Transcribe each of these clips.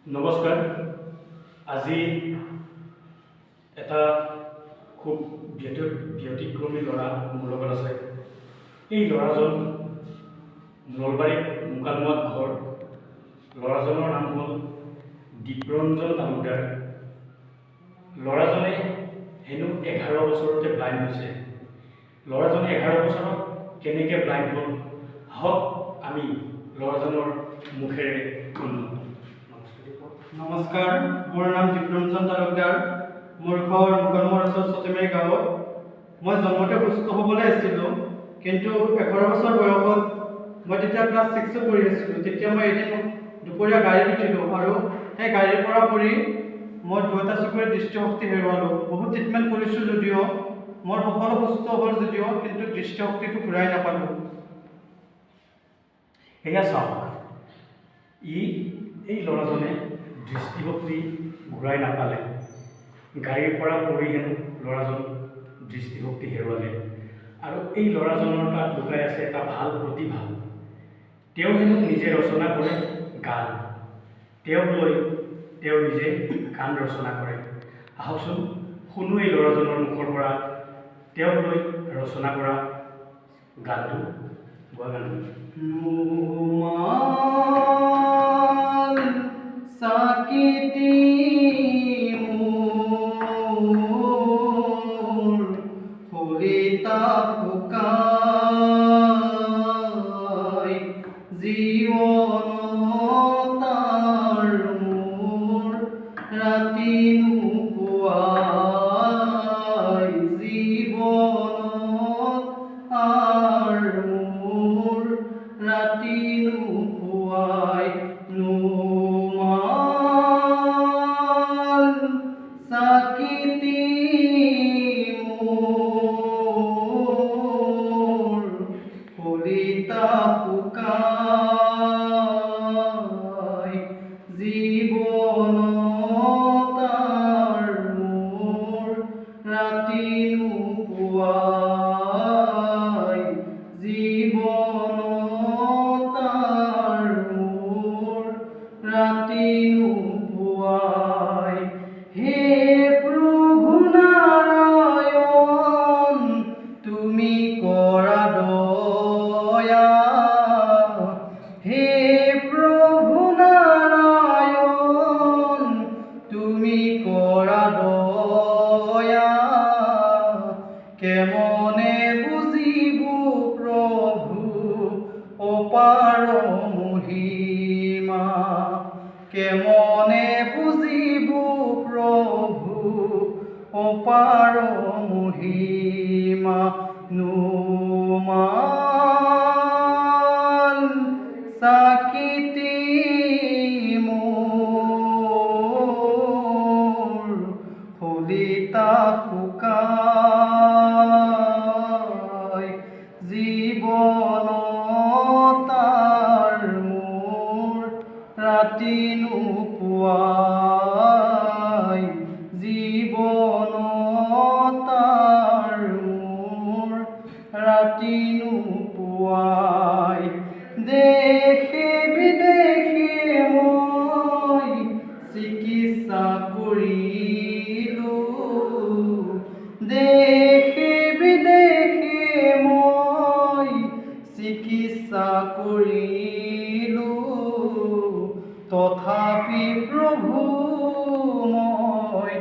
নমস্কাৰ। আজি এটা খুব ব্যতিক্ৰমী ল'ৰা মোৰ লগত আছে। এই ল'ৰাজন নলবাৰীত মুকালমুৱাত ঘৰ। ল'ৰাজনৰ নাম হ'ল দীপৰঞ্জন তালুকদাৰ। ল'ৰাজনে হেনো 11 বছৰতে ব্লাইণ্ড হৈছে। ল'ৰাজনে 11 বছৰত কেনেকৈ ব্লাইণ্ড হ'ল, আহক আমি ল'ৰাজনৰ মুখেৰে শুনো। নমস্কাৰ, মোৰ নাম দীপৰঞ্জন তালুকদাৰ। মোৰ ঘৰ মুকালমুৱাৰ ওচৰত চতিমাৰী গাঁৱত। মই জন্মতে সুস্থ হ'বলৈ আছিলোঁ, কিন্তু 11 বছৰ বয়সত মই তেতিয়া ক্লাছ 6 পঢ়ি আছিলোঁ। তেতিয়া মই এদিন দুপৰীয়া গাড়ীত উঠিলোঁ আৰু সেই গাড়ীৰ পৰা পৰি মই দুয়োটা চকুৰে দৃষ্টিশক্তি হেৰুৱালোঁ। বহুত ট্ৰিটমেণ্ট কৰিছোঁ যদিও, মোৰ সকলো সুস্থ হ'ল যদিও, কিন্তু দৃষ্টিশক্তিটো ঘূৰাই নাপালোঁ। এয়া চাওক, এই ল'ৰাজনে দৃষ্টিশক্তি ঘূৰাই নাপালে। গাড়ীৰ পৰা পৰি হেনো ল'ৰাজন দৃষ্টিশক্তি হেৰুৱালে। আৰু এই ল'ৰাজনৰ তাত লুকাই আছে এটা ভাল প্ৰতিভা। তেওঁ হেনো নিজে ৰচনা কৰে গান। তেওঁক লৈ তেওঁ নিজে গান ৰচনা কৰে। আহকচোন শুনো এই ল'ৰাজনৰ মুখৰ পৰা তেওঁক লৈ ৰচনা কৰা গানটো, গোৱা গানটো। চাকিতি মোৰ হলিতা শুকাই জীৱনতাৰ মোৰ ৰাতি নোপোৱাই জীৱনত আৰ মোৰ ৰাতি নোপোৱাই চাকিতি মোৰ হলিতা শুকাই জীৱনতাৰ মোৰ ৰাতি নোপোৱাই জীৱনতাৰ মোৰ ৰাতি নোপোৱাই। হে প্ৰভু নাৰায়ণ, তুমি কৰা দয়া। হে প্ৰভু নাৰায়ণ, তুমি কৰা দয়া। কেমনে বুজিব প্ৰভু অপাৰ মহিমা, কেমনে বুজিব প্ৰভু অপাৰ মহিমা। চাকিতি মোৰ হলিতা শুকাই জীৱনতাৰ মোৰ ৰাতি নোপোৱাই জীৱনতাৰ মোৰ ৰাতি নোপোৱাই। দেশে বিদেশে মই চিকিৎসা কৰিলোঁ, দেশে বিদেশে মই চিকিৎসা কৰিলোঁ, তথাপি প্ৰভু মই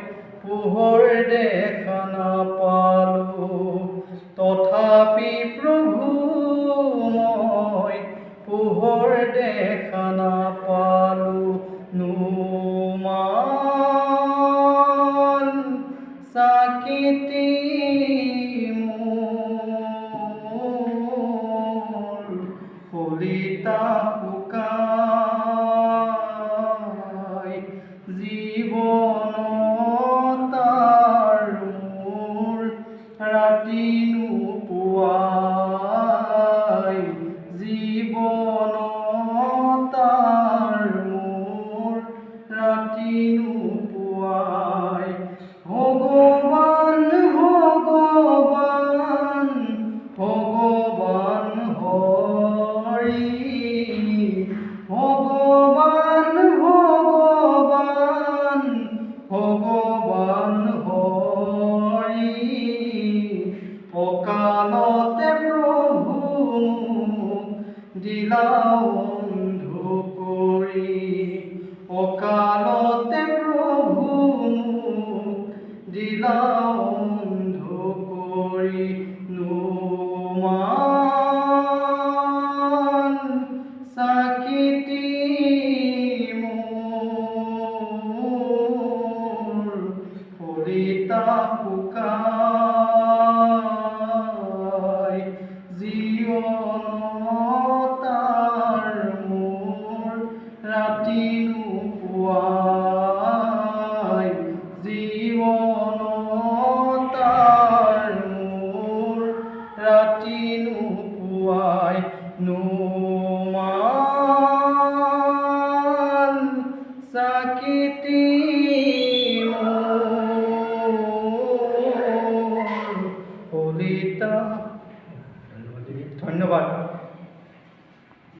অকালতে প্ৰভু মোক দিলা অন্ধ কৰি নুমান চাকিতি মোৰ ফলিতা শুকাই জীৱনতাৰ মোৰ ৰাতি নোপোৱাই জীৱনতাৰ মোৰ ৰাতি নোপোৱাই নুমান চাকিতি মোৰ ফলিতা। ধন্যবাদ।